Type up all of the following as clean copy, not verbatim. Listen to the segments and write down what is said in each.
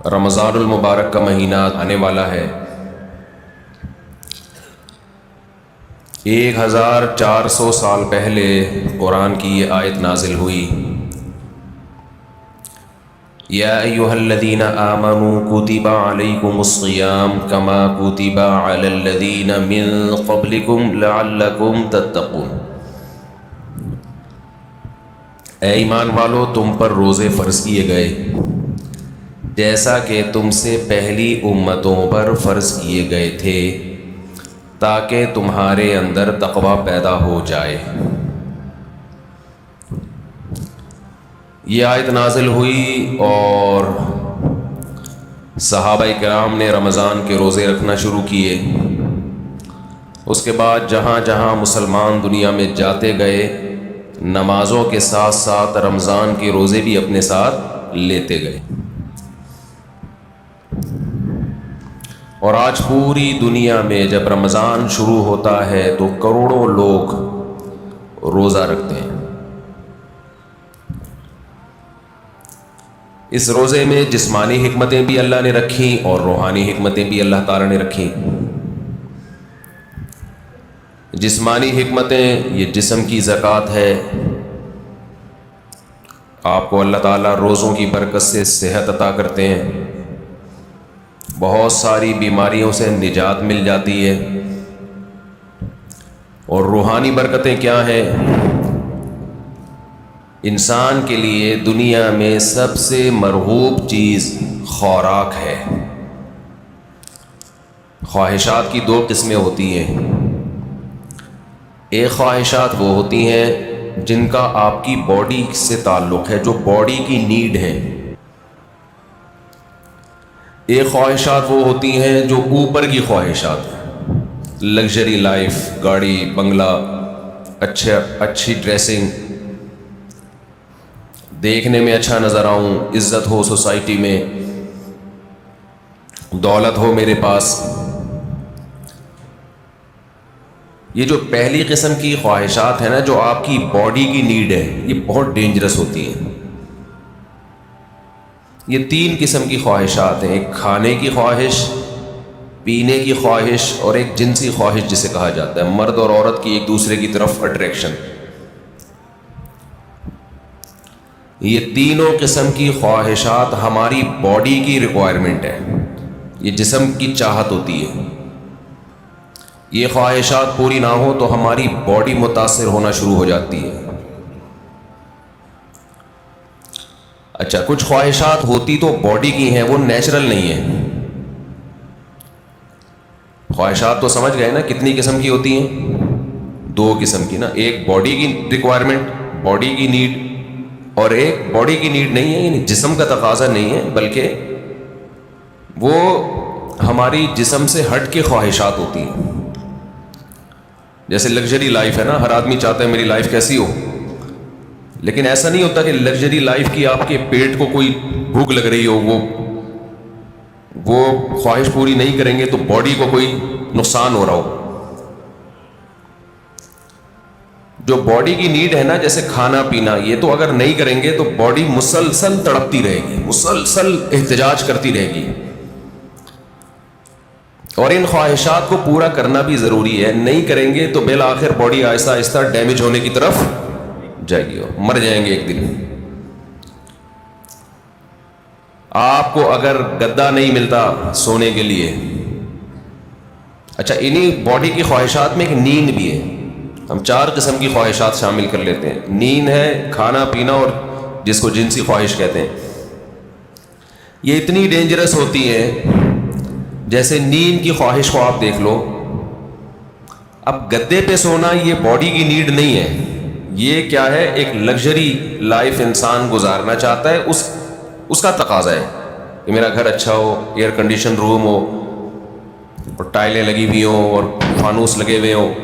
رمضان المبارک کا مہینہ آنے والا ہے۔ 1400 سال پہلے قرآن کی یہ آیت نازل ہوئی، یا ایھا الذین آمنوا کتب علیکم الصیام کما کتب علی الذین من قبلکم لعلکم تتقون۔ اے ایمان والو، تم پر روزے فرض کیے گئے جیسا کہ تم سے پہلی امتوں پر فرض کیے گئے تھے، تاکہ تمہارے اندر تقوی پیدا ہو جائے۔ یہ آیت نازل ہوئی اور صحابہ کرام نے رمضان کے روزے رکھنا شروع کیے۔ اس کے بعد جہاں جہاں مسلمان دنیا میں جاتے گئے، نمازوں کے ساتھ ساتھ رمضان کے روزے بھی اپنے ساتھ لیتے گئے، اور آج پوری دنیا میں جب رمضان شروع ہوتا ہے تو کروڑوں لوگ روزہ رکھتے ہیں۔ اس روزے میں جسمانی حکمتیں بھی اللہ نے رکھیں اور روحانی حکمتیں بھی اللہ تعالیٰ نے رکھیں۔ جسمانی حکمتیں، یہ جسم کی زکوٰۃ ہے، آپ کو اللہ تعالیٰ روزوں کی برکت سے صحت عطا کرتے ہیں، بہت ساری بیماریوں سے نجات مل جاتی ہے۔ اور روحانی برکتیں کیا ہیں؟ انسان کے لیے دنیا میں سب سے مرغوب چیز خوراک ہے۔ خواہشات کی دو قسمیں ہوتی ہیں، ایک خواہشات وہ ہوتی ہیں جن کا آپ کی باڈی سے تعلق ہے، جو باڈی کی نیڈ ہے۔ ایک خواہشات وہ ہوتی ہیں جو اوپر کی خواہشات ہیں، لگژری لائف، گاڑی، بنگلہ، اچھی ڈریسنگ، دیکھنے میں اچھا نظر آؤں، عزت ہو سوسائٹی میں، دولت ہو میرے پاس۔ یہ جو پہلی قسم کی خواہشات ہیں نا، جو آپ کی باڈی کی نیڈ ہے، یہ بہت ڈینجرس ہوتی ہیں۔ یہ 3 قسم کی خواہشات ہیں، ایک کھانے کی خواہش، پینے کی خواہش، اور ایک جنسی خواہش جسے کہا جاتا ہے، مرد اور عورت کی ایک دوسرے کی طرف اٹریکشن۔ یہ تینوں قسم کی خواہشات ہماری باڈی کی ریکوائرمنٹ ہے، یہ جسم کی چاہت ہوتی ہے۔ یہ خواہشات پوری نہ ہو تو ہماری باڈی متاثر ہونا شروع ہو جاتی ہے۔ اچھا، کچھ خواہشات ہوتی تو باڈی کی ہیں، وہ نیچرل نہیں ہیں۔ خواہشات تو سمجھ گئے نا کتنی قسم کی ہوتی ہیں؟ 2 قسم کی نا، ایک باڈی کی ریکوائرمنٹ، باڈی کی نیڈ، اور ایک باڈی کی نیڈ نہیں ہے، یعنی جسم کا تقاضا نہیں ہے، بلکہ وہ ہماری جسم سے ہٹ کے خواہشات ہوتی ہیں۔ جیسے لگژری لائف ہے نا، ہر آدمی چاہتا ہے میری لائف کیسی ہو، لیکن ایسا نہیں ہوتا کہ لگژری لائف کی آپ کے پیٹ کو کوئی بھوک لگ رہی ہو، وہ خواہش پوری نہیں کریں گے تو باڈی کو کوئی نقصان ہو رہا ہو۔ جو باڈی کی نیڈ ہے نا، جیسے کھانا پینا، یہ تو اگر نہیں کریں گے تو باڈی مسلسل تڑپتی رہے گی، مسلسل احتجاج کرتی رہے گی، اور ان خواہشات کو پورا کرنا بھی ضروری ہے۔ نہیں کریں گے تو بالآخر باڈی آہستہ آہستہ ڈیمیج ہونے کی طرف جائے گی، اور مر جائیں گے ایک دن۔ آپ کو اگر گدا نہیں ملتا سونے کے لیے، اچھا، انہی باڈی کی خواہشات میں ایک نیند بھی ہے، ہم 4 قسم کی خواہشات شامل کر لیتے ہیں۔ نیند ہے، کھانا پینا، اور جس کو جنسی خواہش کہتے ہیں۔ یہ اتنی ڈینجرس ہوتی ہے، جیسے نیند کی خواہش کو آپ دیکھ لو، اب گدے پہ سونا یہ باڈی کی نیڈ نہیں ہے، یہ کیا ہے، ایک لگژری لائف انسان گزارنا چاہتا ہے، اس کا تقاضا ہے کہ میرا گھر اچھا ہو، ایئر کنڈیشن روم ہو، اور ٹائلیں لگی ہوئی ہوں، اور فانوس لگے ہوئے ہوں۔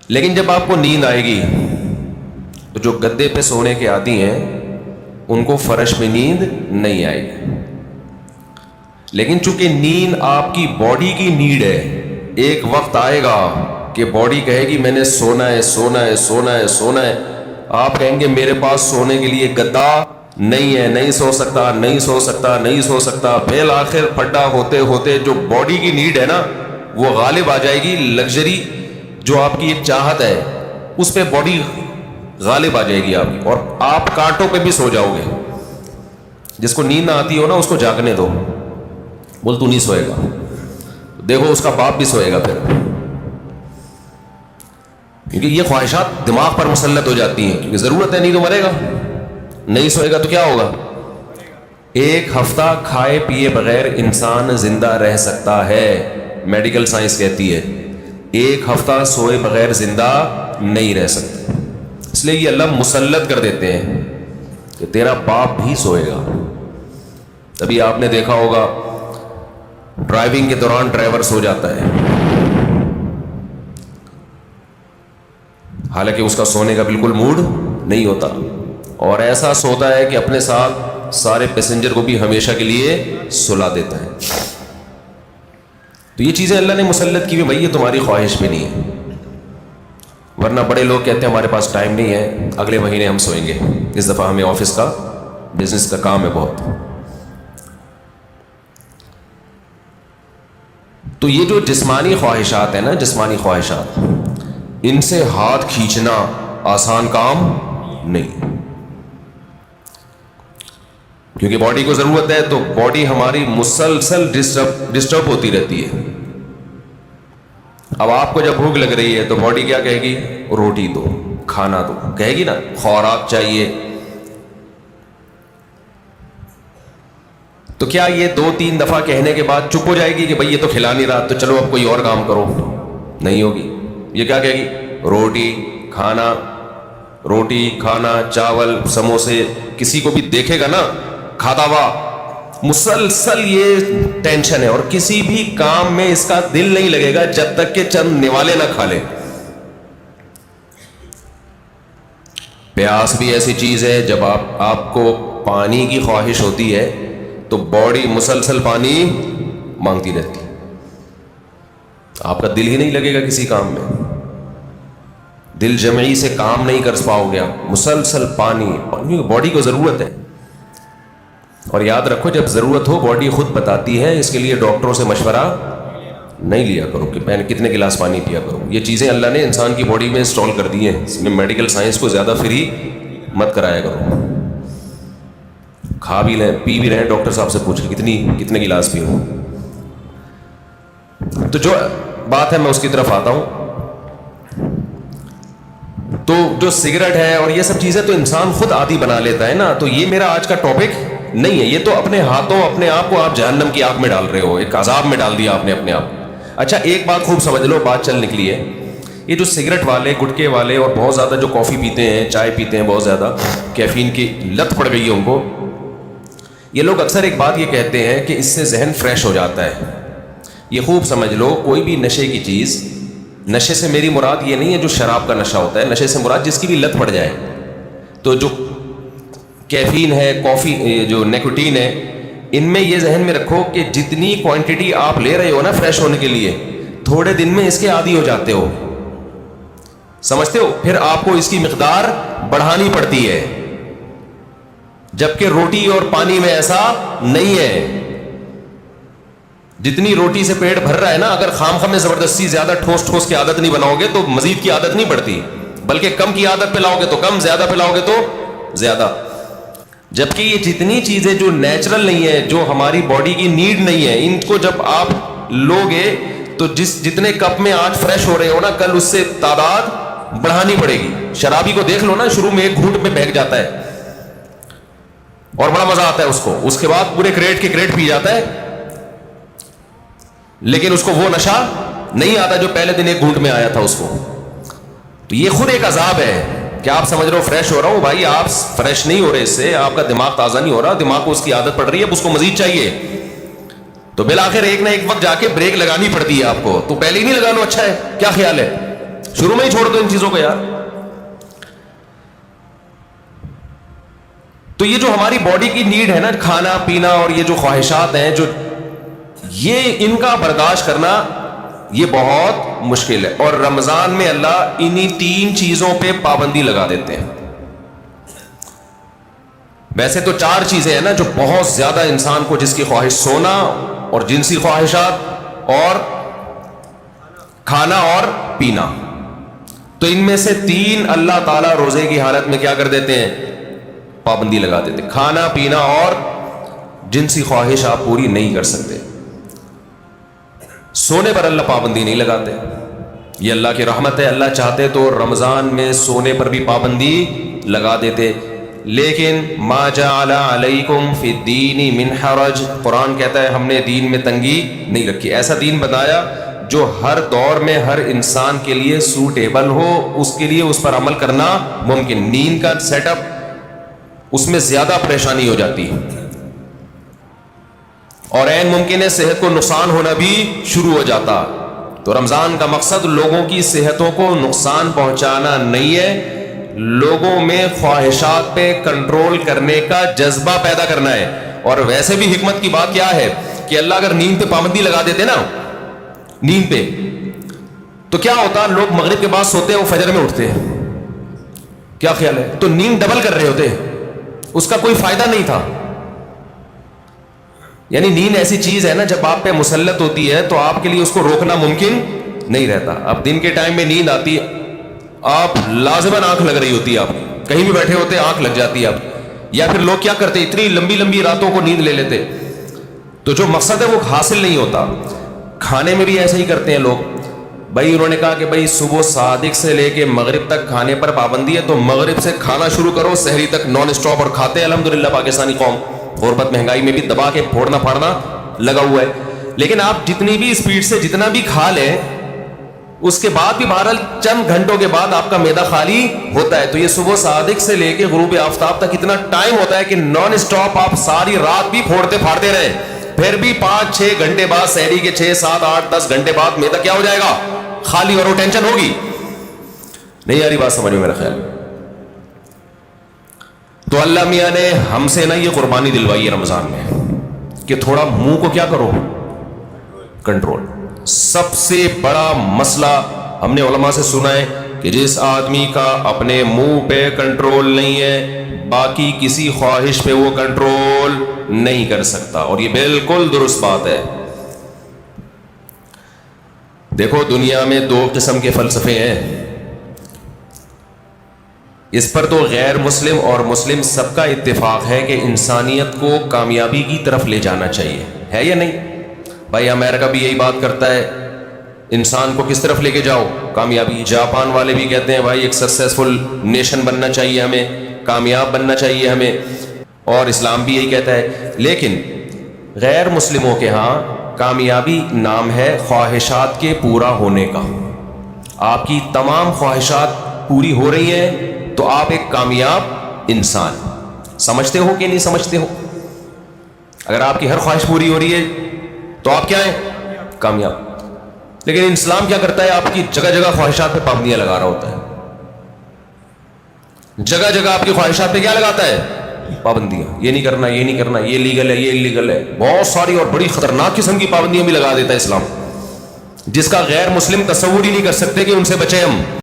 لیکن جب آپ کو نیند آئے گی تو جو گدے پہ سونے کے عادی ہیں ان کو فرش میں نیند نہیں آئے گی۔ لیکن چونکہ نیند آپ کی باڈی کی نیڈ ہے، ایک وقت آئے گا کہ باڈی کہے گی میں نے سونا ہے، سونا ہے، سونا ہے، سونا ہے، آپ کہیں گے میرے پاس سونے کے لیے گدا نہیں ہے, نہیں سو سکتا, نہیں سو سکتا, نہیں سو سکتا. بالآخر پھڈا ہوتے ہوتے جو باڈی کی نیڈ ہے نا وہ غالب آ جائے گی. لگژری جو آپ کی ایک چاہت ہے اس پہ باڈی غالب آ جائے گی آپ کی, اور آپ کانٹوں پہ بھی سو جاؤ گے. جس کو نیند نہ آتی ہو نا اس کو جاگنے دو, بول تو نہیں سوئے گا, دیکھو اس کا باپ بھی سوئے گا پھر. کیونکہ یہ خواہشات دماغ پر مسلط ہو جاتی ہیں, کیونکہ ضرورت ہے, نہیں تو مرے گا. نہیں سوئے گا تو کیا ہوگا؟ ایک ہفتہ کھائے پیے بغیر انسان زندہ رہ سکتا ہے, میڈیکل سائنس کہتی ہے. ایک ہفتہ سوئے بغیر زندہ نہیں رہ سکتے. اس لیے یہ اللہ مسلط کر دیتے ہیں کہ تیرا باپ بھی سوئے گا. تبھی آپ نے دیکھا ہوگا ڈرائیونگ کے دوران ڈرائیور سو جاتا ہے, حالانکہ اس کا سونے کا بالکل موڈ نہیں ہوتا, اور ایسا سوتا ہے کہ اپنے ساتھ سارے پیسنجر کو بھی ہمیشہ کے لیے سلا دیتا ہے. تو یہ چیزیں اللہ نے مسلط کی ہوئی, بھائی یہ تمہاری خواہش بھی نہیں ہے. ورنہ بڑے لوگ کہتے ہیں ہمارے پاس ٹائم نہیں ہے, اگلے مہینے ہم سوئیں گے, اس دفعہ ہمیں آفس کا بزنس کا کام ہے بہت. تو یہ جو جسمانی خواہشات ہیں نا, جسمانی خواہشات, ان سے ہاتھ کھینچنا آسان کام نہیں, کیونکہ باڈی کو ضرورت ہے. تو باڈی ہماری مسلسل ڈسٹرب ہوتی رہتی ہے. اب آپ کو جب بھوک لگ رہی ہے تو باڈی کیا کہے گی؟ روٹی دو, کھانا دو, کہے گی نا, خوراک چاہیے. تو کیا یہ 2-3 دفعہ کہنے کے بعد چپ ہو جائے گی کہ بھائی یہ تو کھلا نہیں رہا تو چلو اب کوئی اور کام کرو؟ نہیں ہوگی. یہ کیا کہے گی؟ روٹی کھانا, روٹی کھانا, چاول سموسے. کسی کو بھی دیکھے گا نا کھاتا ہوا, مسلسل یہ ٹینشن ہے, اور کسی بھی کام میں اس کا دل نہیں لگے گا جب تک کہ چند نوالے نہ کھا لے. پیاس بھی ایسی چیز ہے, جب آپ کو پانی کی خواہش ہوتی ہے تو باڈی مسلسل پانی مانگتی رہتی, آپ کا دل ہی نہیں لگے گا کسی کام میں, دل جمعی سے کام نہیں کر پاؤ گے آپ. مسلسل پانی, باڈی کو ضرورت ہے. اور یاد رکھو جب ضرورت ہو باڈی خود بتاتی ہے, اس کے لیے ڈاکٹروں سے مشورہ نہیں لیا کرو کہ میں کتنے گلاس پانی پیا کروں. یہ چیزیں اللہ نے انسان کی باڈی میں انسٹال کر دی ہیں, اس میں میڈیکل سائنس کو زیادہ فری مت کرایا کرو. کھا بھی لیں پی بھی رہیں, ڈاکٹر صاحب سے پوچھ کے کتنے گلاس پیو. تو جو بات ہے میں اس کی طرف آتا ہوں. تو جو سگریٹ ہے اور یہ سب چیزیں تو انسان خود عادی بنا لیتا ہے نا. تو یہ میرا آج کا ٹاپک نہیں ہے, یہ تو اپنے ہاتھوں اپنے آپ کو آپ جہنم کی آگ میں ڈال رہے ہو, ایک عذاب میں ڈال دیا آپ نے اپنے آپ. اچھا ایک بات خوب سمجھ لو, بات چل نکلی ہے. یہ جو سگریٹ والے, گٹکے والے, اور بہت زیادہ جو کافی پیتے ہیں, چائے پیتے ہیں, بہت زیادہ کیفین کی لت پڑ گئی ہے ان کو, یہ لوگ اکثر ایک بات یہ کہتے ہیں کہ اس سے ذہن فریش ہو جاتا ہے. یہ خوب سمجھ لو, کوئی بھی نشے کی چیز, نشے سے میری مراد یہ نہیں ہے جو شراب کا نشہ ہوتا ہے, نشے سے مراد جس کی بھی لت پڑ جائے. تو جو کیفین ہے, کافی, جو نیکوٹین ہے, ان میں یہ ذہن میں رکھو کہ جتنی کوانٹٹی آپ لے رہے ہو نا فریش ہونے کے لیے, تھوڑے دن میں اس کے عادی ہو جاتے ہو, سمجھتے ہو. پھر آپ کو اس کی مقدار بڑھانی پڑتی ہے, جبکہ روٹی اور پانی میں ایسا نہیں ہے. جتنی روٹی سے پیٹ بھر رہا ہے نا, اگر خام میں زبردستی زیادہ ٹھوس کی عادت نہیں بناؤ گے تو مزید کی عادت نہیں بڑھتی, بلکہ کم کی عادت پہ لاؤ گے تو کم, زیادہ پہ لاؤ گے تو زیادہ. جبکہ یہ جتنی چیزیں جو نیچرل نہیں ہے, جو ہماری باڈی کی نیڈ نہیں ہے, ان کو جب آپ لوگے تو جتنے کپ میں آج فریش ہو رہے ہو نا, کل اس سے تعداد بڑھانی پڑے گی. شرابی کو دیکھ لو نا, شروع میں ایک گھونٹ میں بہک جاتا ہے اور بڑا مزہ آتا ہے اس کو, اس کے بعد پورے کریٹ کے کریٹ پی جاتا ہے, لیکن اس کو وہ نشہ نہیں آتا جو پہلے دن ایک گھونٹ میں آیا تھا اس کو. تو یہ خود ایک عذاب ہے کہ آپ سمجھ رہے ہو فریش ہو رہا ہوں, بھائی آپ فریش نہیں ہو رہے, اس سے آپ کا دماغ تازہ نہیں ہو رہا, دماغ کو اس کی عادت پڑ رہی ہے, اب اس کو مزید چاہیے. تو بالآخر ایک نہ ایک وقت جا کے بریک لگانی پڑتی ہے آپ کو. تو پہلے ہی نہیں لگا لو, اچھا ہے, کیا خیال ہے, شروع میں ہی چھوڑ دو ان چیزوں کو یار. تو یہ جو ہماری باڈی کی نیڈ ہے نا, کھانا پینا اور یہ جو خواہشات ہیں, جو یہ ان کا برداشت کرنا یہ بہت مشکل ہے. اور رمضان میں اللہ انہی 3 چیزوں پہ پابندی لگا دیتے ہیں. ویسے تو 4 چیزیں ہیں نا جو بہت زیادہ انسان کو، جس کی خواہش سونا اور جنسی خواہشات اور کھانا اور پینا، تو ان میں سے 3 اللہ تعالیٰ روزے کی حالت میں کیا کر دیتے ہیں؟ پابندی لگا دیتے. کھانا پینا اور جنسی خواہش آپ پوری نہیں کر سکتے. سونے پر اللہ پابندی نہیں لگاتے، یہ اللہ کی رحمت ہے. اللہ چاہتے تو رمضان میں سونے پر بھی پابندی لگا دیتے، لیکن ما جعل علیکم فی الدین من حرج، قرآن کہتا ہے ہم نے دین میں تنگی نہیں رکھی. ایسا دین بتایا جو ہر دور میں ہر انسان کے لیے سوٹیبل ہو، اس کے لیے اس پر عمل کرنا ممکن. نیند کا سیٹ اپ، اس میں زیادہ پریشانی ہو جاتی ہے اور عین ممکن ہے صحت کو نقصان ہونا بھی شروع ہو جاتا. تو رمضان کا مقصد لوگوں کی صحتوں کو نقصان پہنچانا نہیں ہے، لوگوں میں خواہشات پہ کنٹرول کرنے کا جذبہ پیدا کرنا ہے. اور ویسے بھی حکمت کی بات کیا ہے کہ اللہ اگر نیند پہ پابندی لگا دیتے نا، نیند پہ، تو کیا ہوتا؟ لوگ مغرب کے بعد سوتے ہیں، وہ فجر میں اٹھتے ہیں. کیا خیال ہے؟ تو نیند ڈبل کر رہے ہوتے، اس کا کوئی فائدہ نہیں تھا. یعنی نیند ایسی چیز ہے نا، جب آپ پہ مسلط ہوتی ہے تو آپ کے لیے اس کو روکنا ممکن نہیں رہتا. اب دن کے ٹائم میں نیند آتی ہے، آپ لازماً آنکھ لگ رہی ہوتی ہے، آپ کہیں بھی بیٹھے ہوتے آنکھ لگ جاتی ہے آپ. یا پھر لوگ کیا کرتے، اتنی لمبی لمبی راتوں کو نیند لے لیتے، تو جو مقصد ہے وہ حاصل نہیں ہوتا. کھانے میں بھی ایسے ہی کرتے ہیں لوگ. بھائی انہوں نے کہا کہ بھائی صبح صادق سے لے کے مغرب تک کھانے پر پابندی ہے، تو مغرب سے کھانا شروع کرو، سحری تک نان اسٹاپ، اور کھاتے ہیں. الحمدللہ پاکستانی قوم غربت مہنگائی میں بھی دبا کے پھوڑنا پھاڑنا لگا ہوا ہے. لیکن آپ جتنی بھی اسپیڈ سے جتنا بھی کھا لیں، اس کے بعد بھی بہرحال چند گھنٹوں کے بعد آپ کا معدہ خالی ہوتا ہے. تو یہ صبح صادق سے لے کے غروب آفتاب تک اتنا ٹائم ہوتا ہے کہ نان اسٹاپ آپ ساری رات بھی پھوڑتے پھاڑتے رہے، پھر بھی 5-6 گھنٹے بعد، سحری کے 6, 7, 8, 10 گھنٹے بعد معدہ کیا ہو جائے گا؟ خالی. اور وہ ٹینشن ہوگی. نہیں آ رہی بات سمجھ میں میرا خیال؟ تو اللہ میاں نے ہم سے نا یہ قربانی دلوائی ہے رمضان میں کہ تھوڑا منہ کو کیا کرو؟ کنٹرول. سب سے بڑا مسئلہ ہم نے علماء سے سنا ہے کہ جس آدمی کا اپنے منہ پہ کنٹرول نہیں ہے، باقی کسی خواہش پہ وہ کنٹرول نہیں کر سکتا. اور یہ بالکل درست بات ہے. دیکھو دنیا میں 2 قسم کے فلسفے ہیں، اس پر تو غیر مسلم اور مسلم سب کا اتفاق ہے کہ انسانیت کو کامیابی کی طرف لے جانا چاہیے، ہے یا نہیں؟ بھائی امریکہ بھی یہی بات کرتا ہے، انسان کو کس طرف لے کے جاؤ؟ کامیابی. جاپان والے بھی کہتے ہیں بھائی ایک سکسیسفل نیشن بننا چاہیے ہمیں، کامیاب بننا چاہیے ہمیں. اور اسلام بھی یہی کہتا ہے. لیکن غیر مسلموں کے ہاں کامیابی نام ہے خواہشات کے پورا ہونے کا. آپ کی تمام خواہشات پوری ہو رہی ہیں تو آپ ایک کامیاب انسان. سمجھتے ہو کہ نہیں سمجھتے ہو؟ اگر آپ کی ہر خواہش پوری ہو رہی ہے تو آپ کیا ہیں؟ کامیاب. لیکن اسلام کیا کرتا ہے؟ آپ کی جگہ جگہ خواہشات پہ پابندیاں لگا رہا ہوتا ہے. جگہ جگہ آپ کی خواہشات پہ کیا لگاتا ہے؟ پابندیاں. یہ نہیں کرنا، یہ نہیں کرنا، یہ لیگل ہے، یہ انلیگل ہے. بہت ساری اور بڑی خطرناک قسم کی پابندیاں بھی لگا دیتا ہے اسلام، جس کا غیر مسلم تصور ہی نہیں کر سکتے کہ ان سے بچیں ہم.